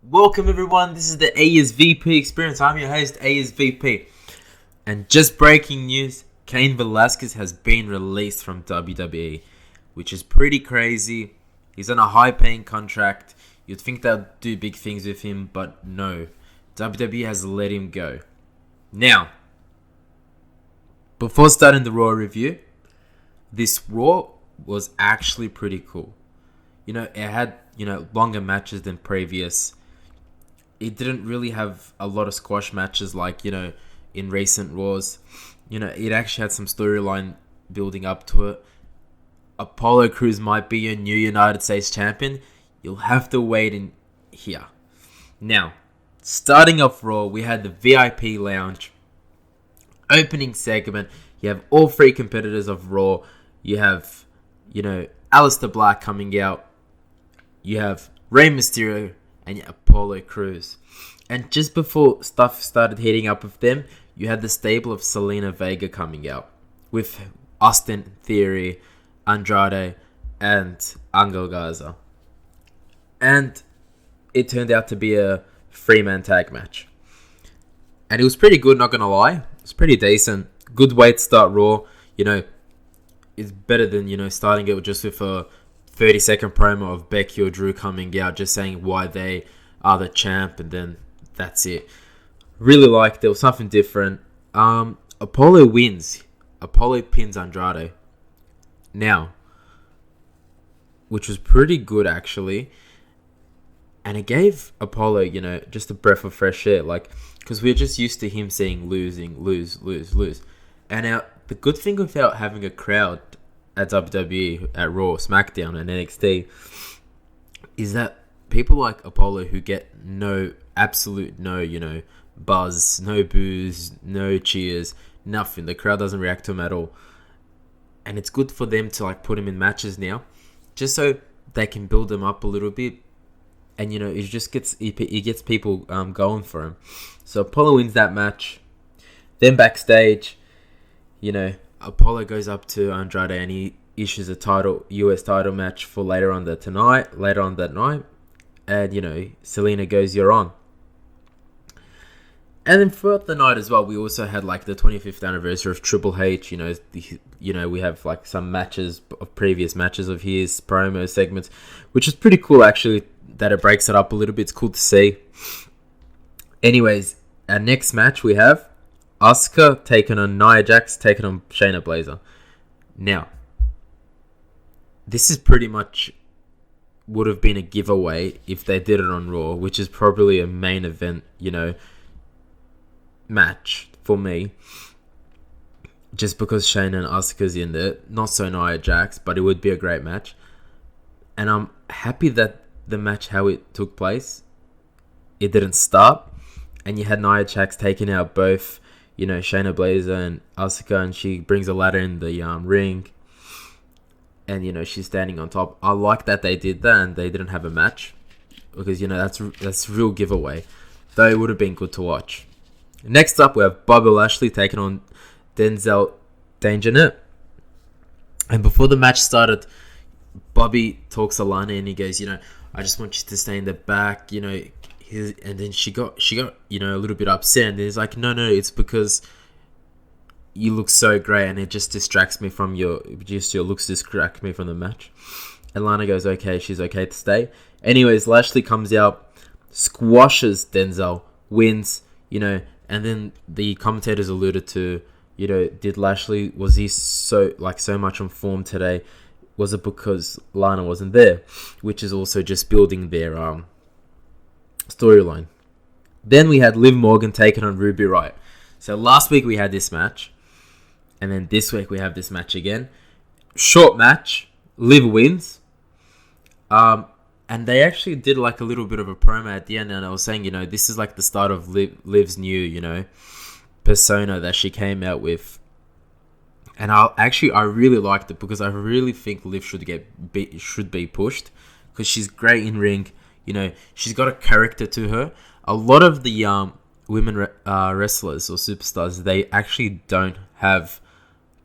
Welcome everyone, this is the ASVP experience. I'm your host, ASVP. And just breaking news, Cain Velasquez has been released from WWE, which is pretty crazy. He's on a high-paying contract. You'd think they'll do big things with him, but no. WWE has let him go. Now, before starting the Raw review, this Raw was actually pretty cool. It had, longer matches than previous. It didn't really have a lot of squash matches like, in recent Raws. It actually had some storyline building up to it. Apollo Crews might be your new United States champion. You'll have to wait in here. Now, starting off Raw, we had the VIP lounge. Opening segment, you have all three competitors of Raw. You have, Aleister Black coming out. You have Rey Mysterio and Apollo Crews. And just before stuff started heating up with them, you had the stable of Zelina Vega coming out with Austin Theory, Andrade, and Angel Garza. And it turned out to be a three-man tag match. And it was pretty good, not gonna lie. It was pretty decent. Good way to start Raw. It's better than, starting it just with a 30-second promo of Becky or Drew coming out, just saying why they are the champ, and then that's it. Really liked it. It was something different. Apollo wins. Apollo pins Andrade. Now, which was pretty good, actually. And it gave Apollo, just a breath of fresh air. Because we're just used to him saying lose. And now, the good thing without having a crowd at WWE, at Raw, SmackDown, and NXT, is that people like Apollo who get no buzz, no boos, no cheers, nothing. The crowd doesn't react to him at all. And it's good for them to put him in matches now, just so they can build him up a little bit. And it gets people going for him. So Apollo wins that match. Then backstage, Apollo goes up to Andrade and he issues a US title match for later on that night. And, Zelina goes, "You're on." And then throughout the night as well, we also had the 25th anniversary of Triple H. We have some matches of previous matches of his, promo segments, which is pretty cool actually, that it breaks it up a little bit. It's cool to see. Anyways, our next match we have Asuka taking on Nia Jax, taking on Shayna Baszler. Now, this is pretty much would have been a giveaway if they did it on Raw, which is probably a main event, match for me. Just because Shayna and Asuka's in there. Not so Nia Jax, but it would be a great match. And I'm happy that the match, how it took place, it didn't start. And you had Nia Jax taking out both Shayna Baszler and Asuka, and she brings a ladder in the ring. And, she's standing on top. I like that they did that and they didn't have a match. Because, that's real giveaway. Though it would have been good to watch. Next up, we have Bobby Lashley taking on Denzel Danger Net. And before the match started, Bobby talks to Lana and he goes, I just want you to stay in the back, and then she got a little bit upset, and he's like, no, it's because you look so great, and it just distracts me from your looks distract me from the match. And Lana goes, okay, she's okay to stay. Anyways, Lashley comes out, squashes Denzel, wins, and then the commentators alluded to, did Lashley, was he so much on form today? Was it because Lana wasn't there? Which is also just building their storyline. Then we had Liv Morgan taking on Ruby Riott. So last week we had this match. And then this week we have this match again. Short match. Liv wins. And they actually did a little bit of a promo at the end. And I was saying, this is the start of Liv's new, persona that she came out with. And I really liked it because I really think Liv should be pushed. Because she's great in ring. She's got a character to her. A lot of the women wrestlers or superstars, they actually don't have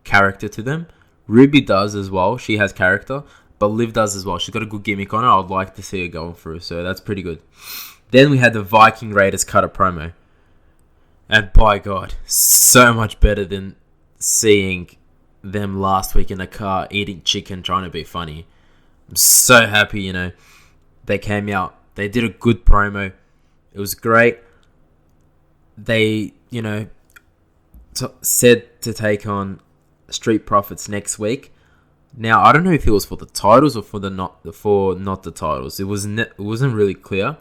character to them. Ruby does as well. She has character. But Liv does as well. She's got a good gimmick on her. I'd like to see her going through. So that's pretty good. Then we had the Viking Raiders cut a promo. And by God, so much better than seeing them last week in a car eating chicken trying to be funny. I'm so happy, they came out. They did a good promo. It was great. They, said to take on Street Profits next week. Now, I don't know if it was for the titles or for not the titles. It wasn't really clear.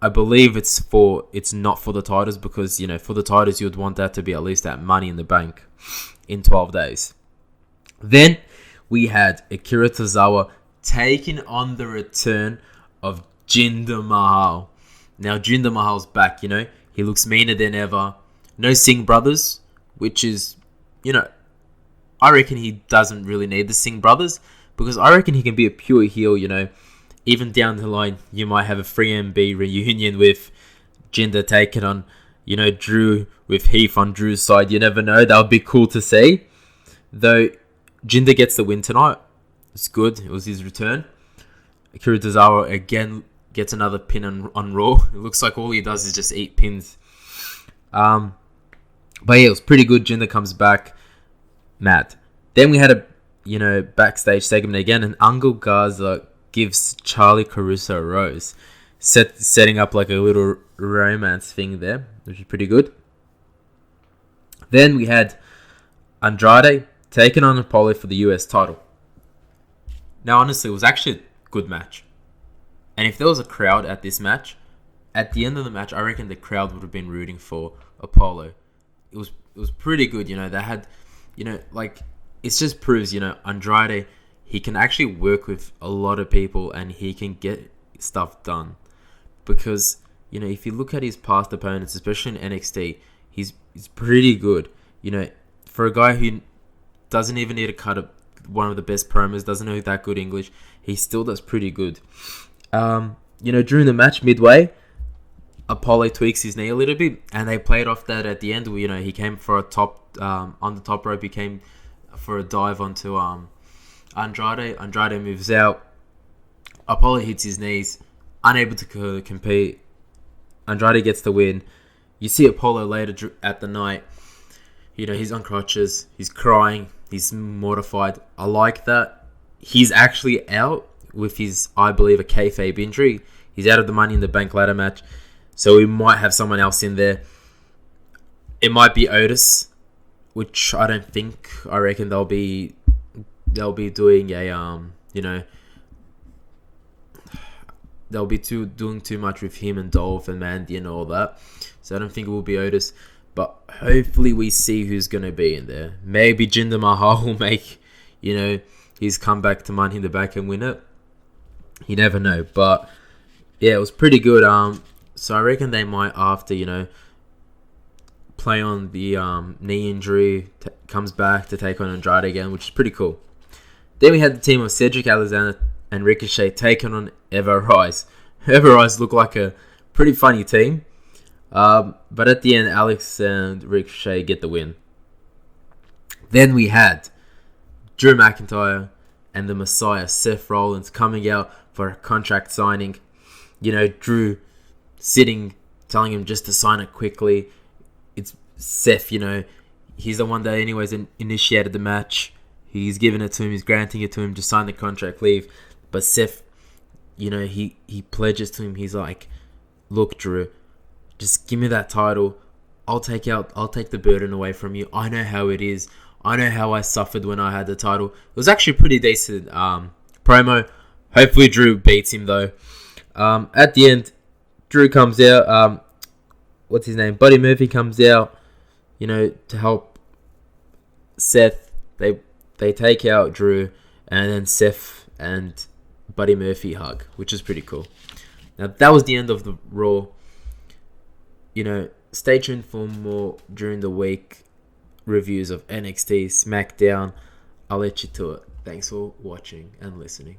I believe it's not for the titles because, for the titles you would want that to be at least at Money in the Bank in 12 days. Then we had Akira Tozawa taking on the return of Jinder Mahal. Now, Jinder Mahal's back, He looks meaner than ever. No Singh brothers, which is, I reckon he doesn't really need the Singh brothers because I reckon he can be a pure heel, Even down the line, you might have a 3MB reunion with Jinder taking on, Drew with Heath on Drew's side. You never know. That would be cool to see. Though, Jinder gets the win tonight. It's good. It was his return. Akira Tozawa again gets another pin on Raw. It looks like all he does is just eat pins. But yeah, it was pretty good. Jinder comes back. Mad. Then we had a, backstage segment again. And Angel Garza gives Charlie Caruso a rose. Setting up like a little romance thing there, which is pretty good. Then we had Andrade taking on Apollo for the US title. Now, honestly, it was actually a good match. And if there was a crowd at this match, at the end of the match, I reckon the crowd would have been rooting for Apollo. It was pretty good, They had, it just proves, Andrade, he can actually work with a lot of people and he can get stuff done. Because, if you look at his past opponents, especially in NXT, he's pretty good. For a guy who doesn't even need to cut one of the best promos, doesn't know that good English, he still does pretty good. During the match, midway, Apollo tweaks his knee a little bit, and they played off that at the end. He came for a top, on the top rope, he came for a dive onto Andrade. Andrade moves out. Apollo hits his knees, unable to compete. Andrade gets the win. You see Apollo later at the night. He's on crutches. He's crying. He's mortified. I like that. He's actually out with his, I believe, a kayfabe injury. He's out of the Money in the Bank ladder match. So we might have someone else in there. It might be Otis, which I don't think. I reckon they'll be doing a they'll be doing too much with him and Dolph and Mandy and all that. So I don't think it will be Otis. But hopefully we see who's going to be in there. Maybe Jinder Mahal will make, his comeback to Money in the Bank and win it. You never know. But yeah, it was pretty good. So I reckon they might, after, play on the knee injury, comes back to take on Andrade again, which is pretty cool. Then we had the team of Cedric Alexander and Ricochet taking on Ever Rise. Ever Rise looked like a pretty funny team. But at the end, Alex and Ricochet get the win. Then we had Drew McIntyre and the Messiah, Seth Rollins, coming out for a contract signing. Drew sitting, telling him just to sign it quickly. It's Seth, he's the one that anyways initiated the match. He's giving it to him, he's granting it to him, just sign the contract, leave. But Seth, he pledges to him, he's like, look, Drew, just give me that title. I'll take the burden away from you. I know how it is. I know how I suffered when I had the title. It was actually a pretty decent promo. Hopefully Drew beats him though. At the end, Drew comes out. What's his name? Buddy Murphy comes out. To help Seth. They take out Drew, and then Seth and Buddy Murphy hug, which is pretty cool. Now that was the end of the Raw. Stay tuned for more during the week reviews of NXT, SmackDown. I'll let you to it. Thanks for watching and listening.